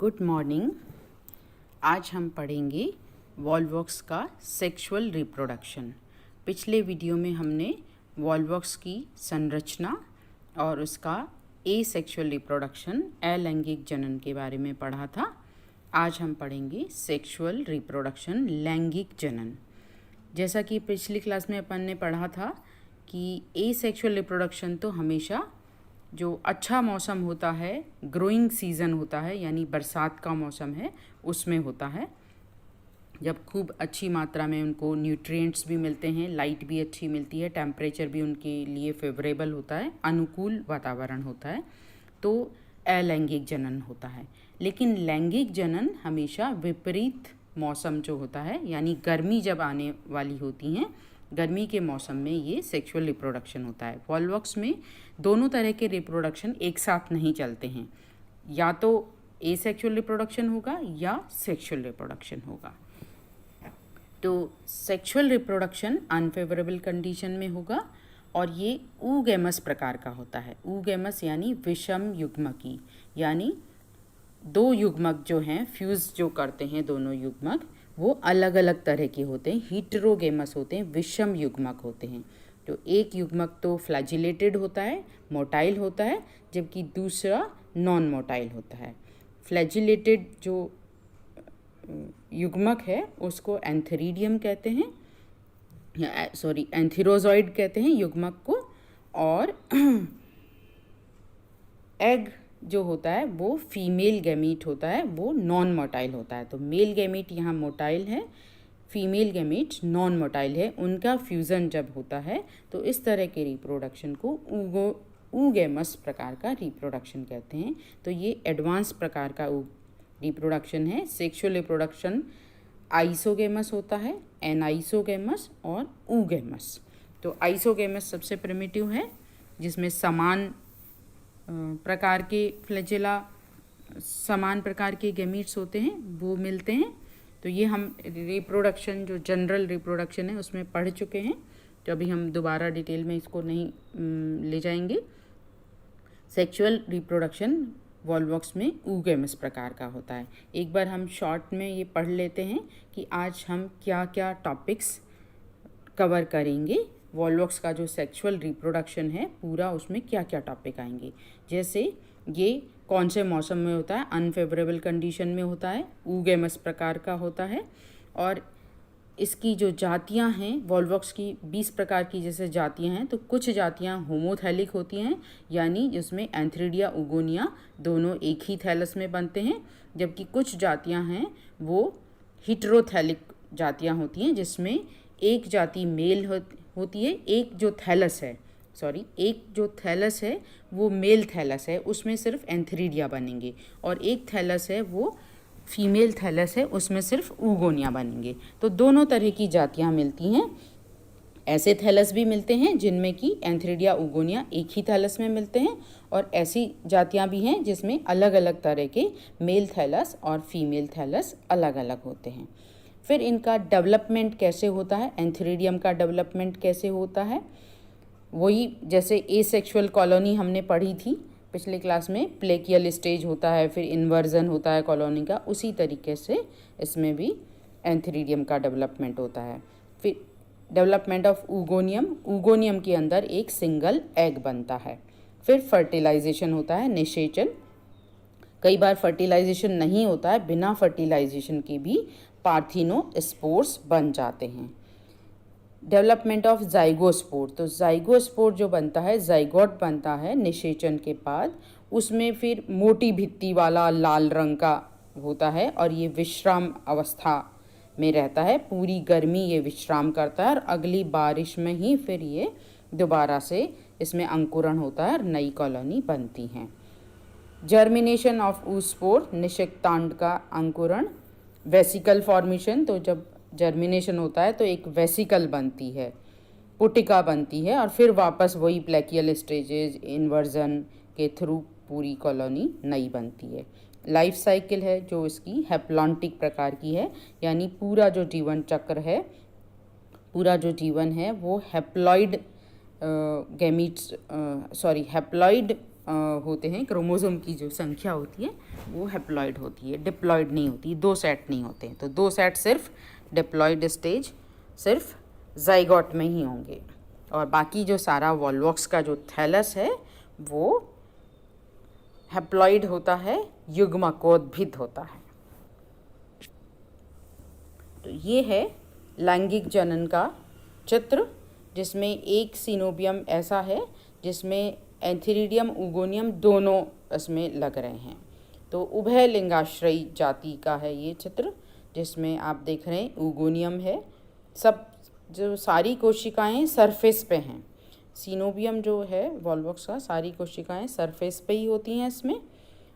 Good morning. आज हम पढ़ेंगे वॉल्वॉक्स का सेक्सुअल रिप्रोडक्शन। पिछले वीडियो में हमने वॉल्वॉक्स की संरचना और उसका एसेक्सुअल रिप्रोडक्शन अलैंगिक जनन के बारे में पढ़ा था। आज हम पढ़ेंगे सेक्सुअल रिप्रोडक्शन लैंगिक जनन। जैसा कि पिछली क्लास में अपन ने पढ़ा था कि एसेक्सुअल रिप्रोडक्शन तो हमेशा जो अच्छा मौसम होता है, ग्रोइंग सीज़न होता है, यानी बरसात का मौसम है, उसमें होता है, जब खूब अच्छी मात्रा में उनको न्यूट्रिएंट्स भी मिलते हैं, लाइट भी अच्छी मिलती है, टेम्परेचर भी उनके लिए फेवरेबल होता है, अनुकूल वातावरण होता है, तो अलैंगिक जनन होता है। लेकिन लैंगिक जनन हमेशा विपरीत मौसम जो होता है, यानी गर्मी जब आने वाली होती हैं, गर्मी के मौसम में ये सेक्सुअल रिप्रोडक्शन होता है। वॉल्वॉक्स में दोनों तरह के रिप्रोडक्शन एक साथ नहीं चलते हैं, या तो एसेक्सुअल रिप्रोडक्शन होगा या सेक्सुअल रिप्रोडक्शन होगा। तो सेक्सुअल रिप्रोडक्शन अनफेवरेबल कंडीशन में होगा और ये ऊगैमस प्रकार का होता है। ऊगैमस यानी विषम युग्मकी, यानी दो युग्मक जो हैं, फ्यूज़ जो करते हैं दोनों युग्मक, वो अलग अलग तरह के होते हैं, हीटेरोगेमस होते हैं, विषम युग्मक होते हैं। तो एक युग्मक तो फ्लैजिलेटेड होता है, मोटाइल होता है, जबकि दूसरा नॉन मोटाइल होता है। फ्लैजिलेटेड जो युग्मक है उसको एंथेरिडियम कहते हैं, एंथीरोजॉइड कहते हैं युग्मक को, और एग जो होता है वो फीमेल गैमीट होता है, वो नॉन मोटाइल होता है। तो मेल गैमीट यहाँ मोटाइल है, फीमेल गैमीट नॉन मोटाइल है। उनका फ्यूज़न जब होता है तो इस तरह के रिप्रोडक्शन को ऊगैमस प्रकार का रिप्रोडक्शन कहते हैं। तो ये एडवांस प्रकार का रिप्रोडक्शन है। सेक्सुअल रिप्रोडक्शन आइसोगेमस होता है, एनाइसोगेमस और ऊगैमस। तो आइसोगेमस सबसे प्रिमिटिव है, जिसमें समान प्रकार के फ्लैजेला, समान प्रकार के गैमीट्स होते हैं, वो मिलते हैं। तो ये हम रिप्रोडक्शन जो जनरल रिप्रोडक्शन है उसमें पढ़ चुके हैं, तो अभी हम दोबारा डिटेल में इसको नहीं ले जाएंगे। सेक्सुअल रिप्रोडक्शन वॉल्वॉक्स में ऊगैमस प्रकार का होता है। एक बार हम शॉर्ट में ये पढ़ लेते हैं कि आज हम क्या क्या टॉपिक्स कवर करेंगे। वॉल्वॉक्स का जो सेक्सुअल रिप्रोडक्शन है पूरा, उसमें क्या क्या टॉपिक आएंगे। जैसे ये कौन से मौसम में होता है, अनफेवरेबल कंडीशन में होता है, ऊगैमस प्रकार का होता है, और इसकी जो जातियां हैं, वॉल्वॉक्स की 20 प्रकार की जैसे जातियां हैं, तो कुछ जातियां होमोथैलिक होती हैं, यानी जिसमें एंथ्रीडिया उगोनिया दोनों एक ही थैलस में बनते हैं, जबकि कुछ जातियां हैं वो हिटरोथैलिक जातियां होती हैं, जिसमें एक जाति मेल होती है, एक जो थैलस है वो मेल थैलस है, उसमें सिर्फ एंथ्रीडिया बनेंगे, और एक थैलस है वो फीमेल थैलस है, उसमें सिर्फ ऊगोनिया बनेंगे। तो दोनों तरह की जातियां मिलती हैं। ऐसे थैलस भी मिलते हैं जिनमें कि एंथ्रीडिया उगोनिया एक ही थैलस में मिलते हैं, और ऐसी जातियां भी हैं जिसमें अलग अलग तरह के मेल थैलस और फीमेल थैलस अलग अलग होते हैं। फिर इनका डेवलपमेंट कैसे होता है, एंथ्रीडियम का डेवलपमेंट कैसे होता है, वही जैसे एसेक्सुअल कॉलोनी हमने पढ़ी थी पिछले क्लास में, प्लेकियल स्टेज होता है, फिर इन्वर्जन होता है कॉलोनी का, उसी तरीके से इसमें भी एंथ्रीडियम का डेवलपमेंट होता है। फिर डेवलपमेंट ऑफ ऊगोनियम, ऊगोनियम के अंदर एक सिंगल एग बनता है। फिर फर्टिलाइजेशन होता है, निषेचन। कई बार फर्टिलाइजेशन नहीं होता है, बिना फर्टिलाइजेशन के भी पार्थिनोस्पोर्स बन जाते हैं। डेवलपमेंट ऑफ जाइगोस्पोर, तो जाइगोस्पोर जो बनता है, जाइगोट बनता है निषेचन के बाद, उसमें फिर मोटी भित्ति वाला लाल रंग का होता है, और ये विश्राम अवस्था में रहता है। पूरी गर्मी ये विश्राम करता है, और अगली बारिश में ही फिर ये दोबारा से इसमें अंकुरण होता है और नई कॉलोनी बनती हैं। जर्मिनेशन ऑफ ऊस्पोर, निषिक्तांड का अंकुरण। वेसिकल फॉर्मेशन, तो जब जर्मिनेशन होता है तो एक वेसिकल बनती है, पुटिका बनती है, और फिर वापस वही प्लेकियल स्टेजेस, इन्वर्जन के थ्रू पूरी कॉलोनी नई बनती है। लाइफ साइकिल है जो इसकी हैप्लॉन्टिक प्रकार की है, यानी पूरा जो जीवन चक्र है, पूरा जो जीवन है वो हैप्लॉइड होते हैं, क्रोमोसोम की जो संख्या होती है वो हैप्लॉइड होती है, डिप्लॉइड नहीं होती, 2 सेट नहीं होते हैं। तो 2 सेट सिर्फ डिप्लॉइड स्टेज सिर्फ जाइगोट में ही होंगे, और बाकी जो सारा वॉल्वॉक्स का जो थैलस है वो हैप्लॉइड होता है, युग्मकोद्भिद होता है। तो ये है लैंगिक जनन का चित्र, जिसमें एक सीनोबियम ऐसा है जिसमें एंथीरिडियम ऊगोनियम दोनों इसमें लग रहे हैं। तो उभय लिंगाश्रयी जाति का है ये चित्र, जिसमें आप देख रहे हैं ऊगोनियम है, सब जो सारी कोशिकाएं सरफेस पे हैं। सीनोबियम जो है वॉल्वॉक्स का, सारी कोशिकाएं सरफेस पे ही होती हैं इसमें,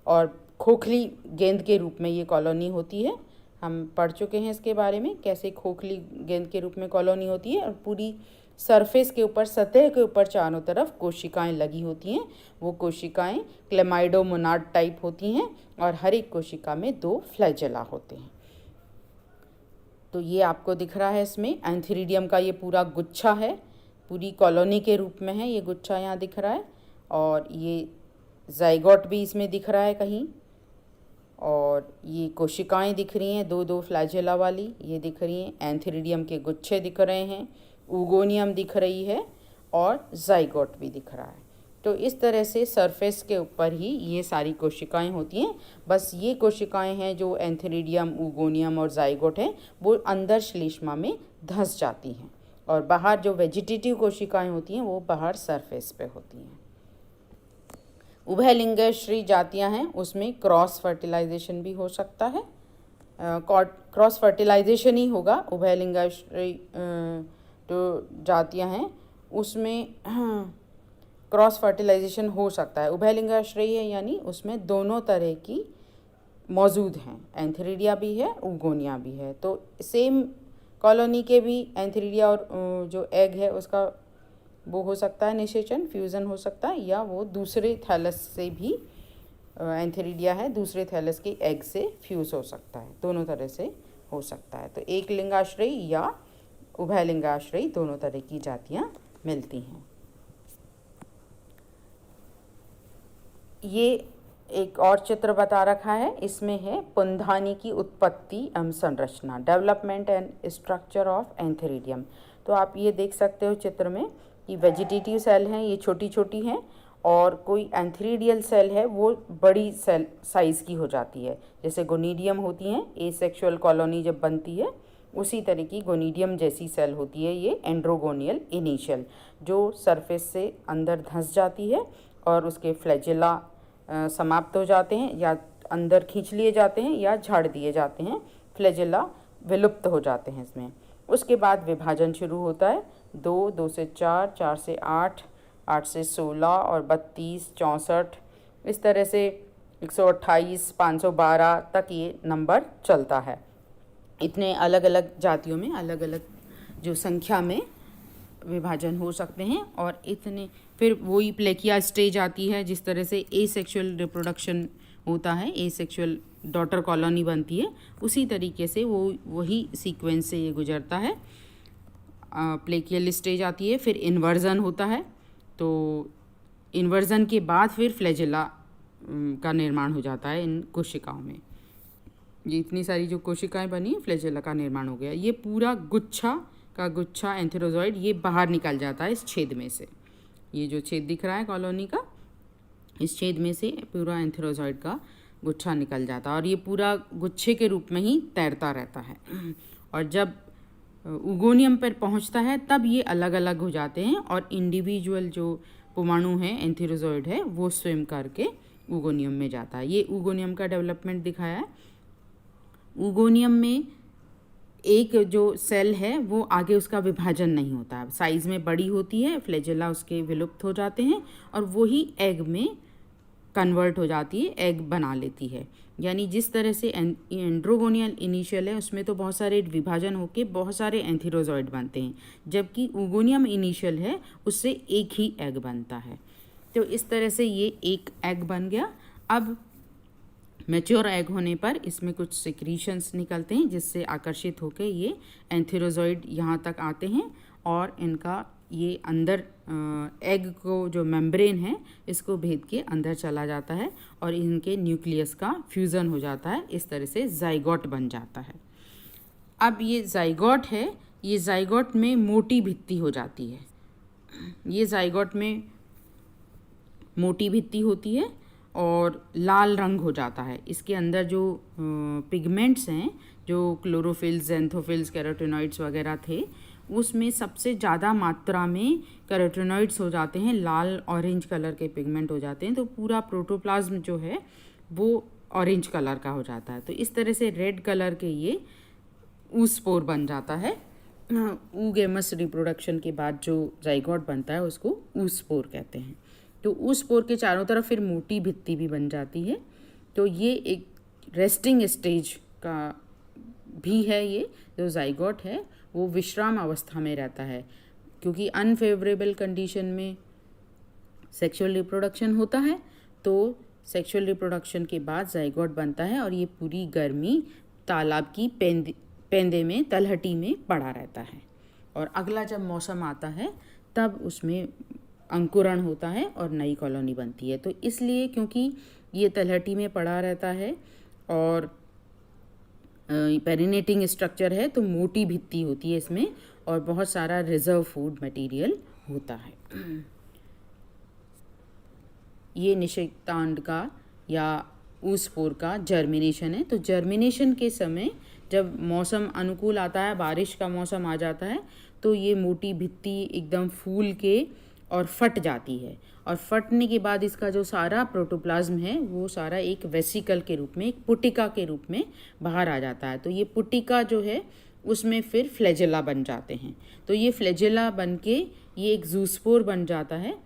और खोखली गेंद के रूप में ये कॉलोनी होती है। हम पढ़ चुके हैं इसके बारे में, कैसे खोखली गेंद के रूप में कॉलोनी होती है, और पूरी सरफेस के ऊपर, सतह के ऊपर चारों तरफ कोशिकाएं लगी होती हैं। वो कोशिकाएं क्लेमाइडोमोनाड टाइप होती हैं, और हर एक कोशिका में 2 फ्लैजेला होते हैं। तो ये आपको दिख रहा है इसमें एंथीरिडियम का ये पूरा गुच्छा है, पूरी कॉलोनी के रूप में है ये गुच्छा यहाँ दिख रहा है, और ये जाइगोट भी इसमें दिख रहा है कहीं, और ये कोशिकाएं दिख रही हैं 2-2 फ्लैजेला वाली, ये दिख रही हैं, एंथीरिडियम के गुच्छे दिख रहे हैं, ऊगोनियम दिख रही है, और जाइगोट भी दिख रहा है। तो इस तरह से सरफेस के ऊपर ही ये सारी कोशिकाएं होती हैं। बस ये कोशिकाएं हैं जो एंथीरिडियम, ऊगोनियम और जाइगोट हैं, वो अंदर श्लेष्मा में धंस जाती हैं, और बाहर जो वेजिटेटिव कोशिकाएं होती हैं वो बाहर सरफेस पे होती हैं। उभयलिंगाश्रयी जातियां हैं, उसमें क्रॉस फर्टिलाइजेशन भी हो सकता है, क्रॉस फर्टिलाइजेशन ही होगा। उभयलिंगाश्रयी जो जातियां हैं उसमें क्रॉस फर्टिलाइजेशन हो सकता है। उभयलिंगाश्रयी है यानी उसमें दोनों तरह की मौजूद हैं, एंथीरिडिया भी है, ऊगोनिया भी है। तो सेम कॉलोनी के भी एंथीरिडिया और जो एग है उसका वो हो सकता है निषेचन, फ्यूज़न हो सकता है, या वो दूसरे थैलस से भी एंथीरिडिया है दूसरे थैलस के एग से फ्यूज़ हो सकता है, दोनों तरह से हो सकता है। तो एक लिंगाश्रयी या उभयलिंगाश्रयी दोनों तरह की जातियाँ मिलती हैं। ये एक और चित्र बता रखा है, इसमें है पुंधानी की उत्पत्ति एवं संरचना, development and structure of antheridium. तो आप ये देख सकते हो चित्र में कि वेजिटेटिव सेल हैं, ये छोटी छोटी हैं, और कोई एंथीरिडियल सेल है वो बड़ी सेल साइज़ की हो जाती है। जैसे गोनीडियम होती हैं, एसेक्सुअल कॉलोनी जब बनती है उसी तरह की गोनीडियम जैसी सेल होती है ये एंड्रोगोनियल इनिशियल, जो सरफेस से अंदर धंस जाती है और उसके फ्लैजेला समाप्त हो जाते हैं, या अंदर खींच लिए जाते हैं या झाड़ दिए जाते हैं, फ्लैजेला विलुप्त हो जाते हैं इसमें। उसके बाद विभाजन शुरू होता है, 2, 2 से 4, 4 से 8, 8 से 16 और 32, 64, इस तरह से 128, 512 तक ये नंबर चलता है। इतने अलग अलग जातियों में अलग अलग जो संख्या में विभाजन हो सकते हैं, और इतने फिर वही प्लेकिया स्टेज आती है, जिस तरह से एसेक्सुअल रिप्रोडक्शन होता है, एसेक्सुअल डॉटर कॉलोनी बनती है, उसी तरीके से वही सीक्वेंस से ये गुजरता है। प्लेकियल स्टेज आती है, फिर इन्वर्जन होता है, तो इन्वर्जन के बाद फिर फ्लैजेला का निर्माण हो जाता है इन कोशिकाओं में। ये इतनी सारी जो कोशिकाएं बनी, फ्लैजेला का निर्माण हो गया। ये पूरा गुच्छा एंथेरोजॉइड ये बाहर निकल जाता है इस छेद में से। ये जो छेद दिख रहा है कॉलोनी का, इस छेद में से पूरा एंथेरोजॉइड का गुच्छा निकल जाता है, और ये पूरा गुच्छे के रूप में ही तैरता रहता है। और जब ऊगोनियम पर पहुंचता है तब ये अलग अलग हो जाते हैं, और इंडिविजुअल जो परमाणु है एंथेरोजॉइड है वो स्विम करके ऊगोनियम में जाता है। ये ऊगोनियम का डेवलपमेंट दिखाया है। ऊगोनियम में एक जो सेल है वो आगे उसका विभाजन नहीं होता है, साइज़ में बड़ी होती है, फ्लैजेला उसके विलुप्त हो जाते हैं, और वही एग में कन्वर्ट हो जाती है, एग बना लेती है। यानी जिस तरह से एंड्रोगोनियल इनिशियल है उसमें तो बहुत सारे विभाजन होके बहुत सारे एंथीरोजॉइड बनते हैं, जबकि ऊगोनियम इनिशियल है उससे एक ही एग बनता है। तो इस तरह से ये एक एग बन गया। अब मैच्योर एग होने पर इसमें कुछ सिक्रीशंस निकलते हैं, जिससे आकर्षित होकर ये एंथेरोजॉइड यहाँ तक आते हैं और इनका ये अंदर एग को जो मेम्ब्रेन है इसको भेद के अंदर चला जाता है और इनके न्यूक्लियस का फ्यूज़न हो जाता है। इस तरह से जाइगोट बन जाता है। अब ये जाइगोट है, ये जाइगोट में मोटी भित्ति हो जाती है। ये जाइगोट में मोटी भित्ति होती है और लाल रंग हो जाता है। इसके अंदर जो पिगमेंट्स हैं, जो क्लोरोफिल्स, ज़ैंथोफिल्स, कैरोटीनॉइड्स वगैरह थे, उसमें सबसे ज़्यादा मात्रा में कैरोटीनॉइड्स हो जाते हैं, लाल ऑरेंज कलर के पिगमेंट हो जाते हैं। तो पूरा प्रोटोप्लाज्म जो है वो ऑरेंज कलर का हो जाता है। तो इस तरह से रेड कलर के ये ऊस्पोर बन जाता है। ऊगेमस रिप्रोडक्शन के बाद जो जाइगोट बनता है उसको ऊस्पोर कहते हैं। तो ऊस्पोर के चारों तरफ फिर मोटी भित्ति भी बन जाती है। तो ये एक रेस्टिंग स्टेज का भी है। ये जो जाइगोट है वो विश्राम अवस्था में रहता है, क्योंकि अनफेवरेबल कंडीशन में सेक्सुअल रिप्रोडक्शन होता है। तो सेक्सुअल रिप्रोडक्शन के बाद जाइगोट बनता है और ये पूरी गर्मी तालाब की पेंदे में, तलहटी में पड़ा रहता है। और अगला जब मौसम आता है तब उसमें अंकुरण होता है और नई कॉलोनी बनती है। तो इसलिए क्योंकि ये तलहटी में पड़ा रहता है और पेरिनेटिंग स्ट्रक्चर है, तो मोटी भित्ति होती है इसमें और बहुत सारा रिजर्व फूड मटेरियल होता है। ये निषेकांड का या ऊस्पोर का जर्मिनेशन है। तो जर्मिनेशन के समय जब मौसम अनुकूल आता है, बारिश का मौसम आ जाता है, तो ये मोटी भित्ति एकदम फूल के और फट जाती है। और फटने के बाद इसका जो सारा प्रोटोप्लाज्म है वो सारा एक वेसिकल के रूप में, एक पुटिका के रूप में बाहर आ जाता है। तो ये पुटिका जो है उसमें फिर फ्लैजेला बन जाते हैं। तो ये फ्लैजेला बन के ये एक जूस्पोर बन जाता है।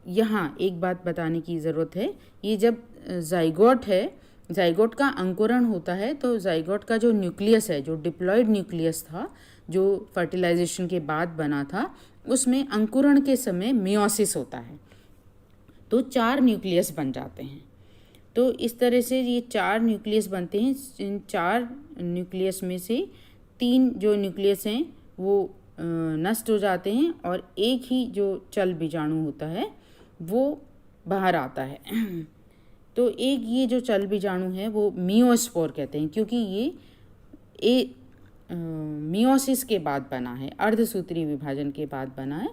यहाँ एक बात बताने की ज़रूरत है, ये जब जाइगोट है, जाइगोट का अंकुरण होता है, तो जाइगोट का जो न्यूक्लियस है, जो डिप्लॉयड न्यूक्लियस था, जो फर्टिलाइजेशन के बाद बना था, उसमें अंकुरण के समय मियोसिस होता है। तो 4 न्यूक्लियस बन जाते हैं। तो इस तरह से ये 4 न्यूक्लियस बनते हैं। इन 4 न्यूक्लियस में से 3 जो न्यूक्लियस हैं वो नष्ट हो जाते हैं और एक ही जो चल बीजाणु होता है वो बाहर आता है। तो एक ये जो चल बीजाणु है वो मियोस्पोर कहते हैं, क्योंकि ये मियोसिस के बाद बना है, अर्धसूत्री विभाजन के बाद बना है।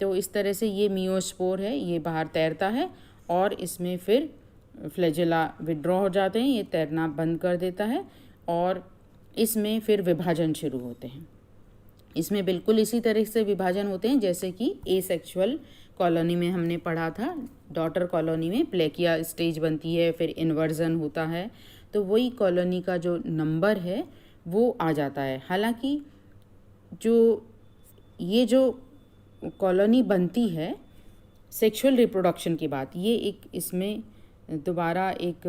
तो इस तरह से ये मियोस्पोर है, ये बाहर तैरता है और इसमें फिर फ्लैजेला विड्रॉ हो जाते हैं, ये तैरना बंद कर देता है और इसमें फिर विभाजन शुरू होते हैं। इसमें बिल्कुल इसी तरह से विभाजन होते हैं जैसे कि एसेक्सुअल कॉलोनी में हमने पढ़ा था। डॉटर कॉलोनी में प्लेकिया स्टेज बनती है, फिर इन्वर्जन होता है। तो वही कॉलोनी का जो नंबर है वो आ जाता है। हालांकि ये जो कॉलोनी बनती है सेक्सुअल रिप्रोडक्शन के बाद, ये एक इसमें दोबारा एक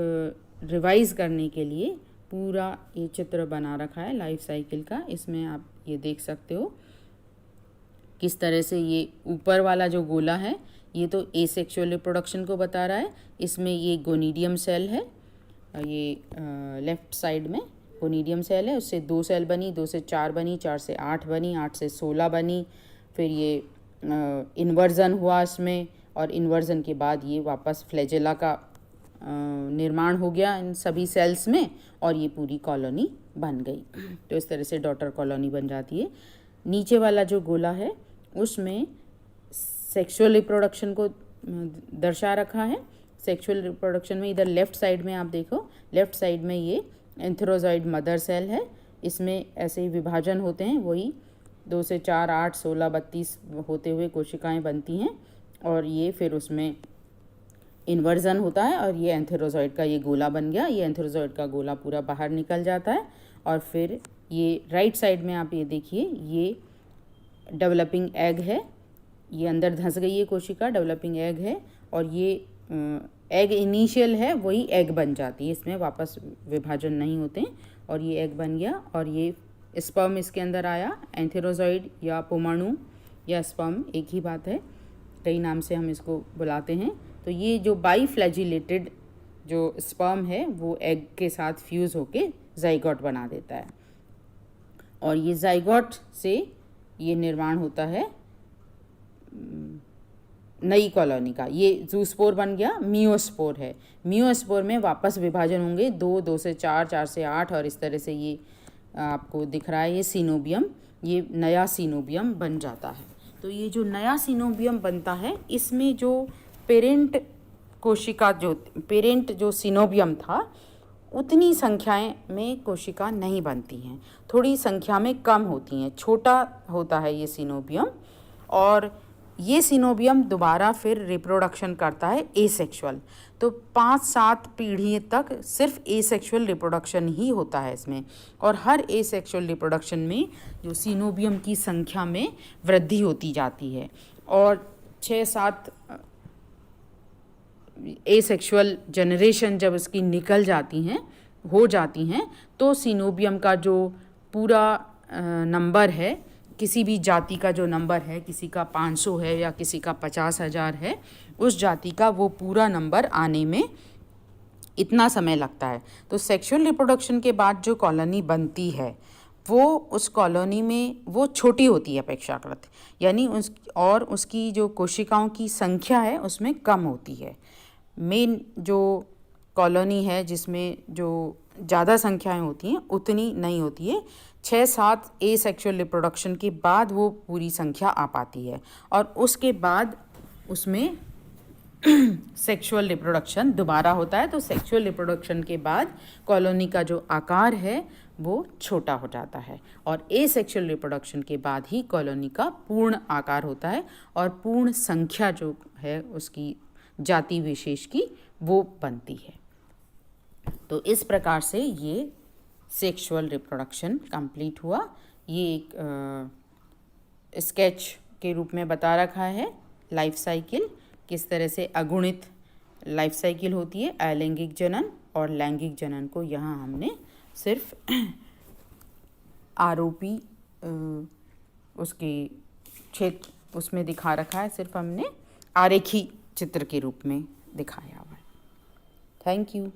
रिवाइज करने के लिए पूरा ये चित्र बना रखा है लाइफ साइकिल का। इसमें आप ये देख सकते हो किस तरह से ये ऊपर वाला जो गोला है ये तो एसेक्सुअल रिप्रोडक्शन को बता रहा है। इसमें ये गोनीडियम सेल है, ये लेफ्ट साइड में गोनीडियम सेल है, उससे 2 सेल बनी, 2 से 4 बनी, 4 से 8 बनी, 8 से 16 बनी, फिर ये इन्वर्जन हुआ इसमें और इन्वर्जन के बाद ये वापस फ्लैजेला का निर्माण हो गया इन सभी सेल्स में और ये पूरी कॉलोनी बन गई। तो इस तरह से डॉटर कॉलोनी बन जाती है। नीचे वाला जो गोला है उसमें सेक्सुअल रिप्रोडक्शन को दर्शा रखा है। सेक्सुअल रिप्रोडक्शन में इधर लेफ़्ट साइड में आप देखो, लेफ़्ट साइड में ये एंथेरोजॉइड मदर सेल है। इसमें ऐसे ही विभाजन होते हैं, वही 2 से 4, 8, 16, 32 होते हुए कोशिकाएं बनती हैं और ये फिर उसमें इन्वर्जन होता है और ये एंथेरोजॉइड का ये गोला बन गया। ये एंथेरोजॉइड का गोला पूरा बाहर निकल जाता है और फिर ये राइट साइड में आप ये देखिए, ये डेवलपिंग एग है, ये अंदर धंस गई है कोशिका, डेवलपिंग एग है और ये एग इनिशियल है, वही एग बन जाती है, इसमें वापस विभाजन नहीं होते हैं और ये एग बन गया और ये स्पर्म इसके अंदर आया। एंथेरोजॉइड या पुमाणु या स्पर्म एक ही बात है, कई नाम से हम इसको बुलाते हैं। तो ये जो बाईफ्लैजिलेटेड जो स्पर्म है वो एग के साथ फ्यूज़ होके जाइगोट बना देता है और ये जाइगोट से ये निर्माण होता है नई कॉलोनी का। ये जूस्पोर बन गया, मियोस्पोर है। मियोस्पोर में वापस विभाजन होंगे, 2 से 4, 4 से 8, और इस तरह से ये आपको दिख रहा है, ये सीनोबियम, ये नया सीनोबियम बन जाता है। तो ये जो नया सीनोबियम बनता है, इसमें जो पेरेंट कोशिका, जो पेरेंट जो सीनोबियम था, उतनी संख्याएं में कोशिका नहीं बनती हैं, थोड़ी संख्या में कम होती हैं, छोटा होता है ये सीनोबियम। और ये सीनोबियम दोबारा फिर रिप्रोडक्शन करता है एसेक्सुअल। तो 5-7 पीढ़ी तक सिर्फ एसेक्सुअल रिप्रोडक्शन ही होता है इसमें, और हर एसेक्सुअल रिप्रोडक्शन में जो सीनोबियम की संख्या में वृद्धि होती जाती है। और 6-7 एसेक्सुअल जनरेशन जब इसकी निकल जाती हैं, हो जाती हैं, तो सीनोबियम का जो पूरा नंबर है, किसी भी जाति का जो नंबर है, किसी का 500 है या किसी का 50,000 है, उस जाति का वो पूरा नंबर आने में इतना समय लगता है। तो सेक्सुअल रिप्रोडक्शन के बाद जो कॉलोनी बनती है, वो उस कॉलोनी में वो छोटी होती है अपेक्षाकृत, यानी उसकी जो कोशिकाओं की संख्या है उसमें कम होती है। मेन जो कॉलोनी है जिसमें जो ज़्यादा संख्याएं होती हैं, उतनी नहीं होती है। 6-7 एसेक्सुअल रिप्रोडक्शन के बाद वो पूरी संख्या आ पाती है, और उसके बाद उसमें सेक्सुअल रिप्रोडक्शन दोबारा होता है। तो सेक्सुअल रिप्रोडक्शन के बाद कॉलोनी का जो आकार है वो छोटा हो जाता है, और एसेक्सुअल रिप्रोडक्शन के बाद ही कॉलोनी का पूर्ण आकार होता है, और पूर्ण संख्या जो है उसकी जाति विशेष की वो बनती है। तो इस प्रकार से ये सेक्सुअल रिप्रोडक्शन कंप्लीट हुआ। ये एक स्केच के रूप में बता रखा है लाइफ साइकिल, किस तरह से अगुणित लाइफ साइकिल होती है, अलैंगिक जनन और लैंगिक जनन को यहाँ हमने सिर्फ आरोपी उसके क्षेत्र उसमें दिखा रखा है, सिर्फ हमने आरेखी चित्र के रूप में दिखाया हुआ है। Thank you.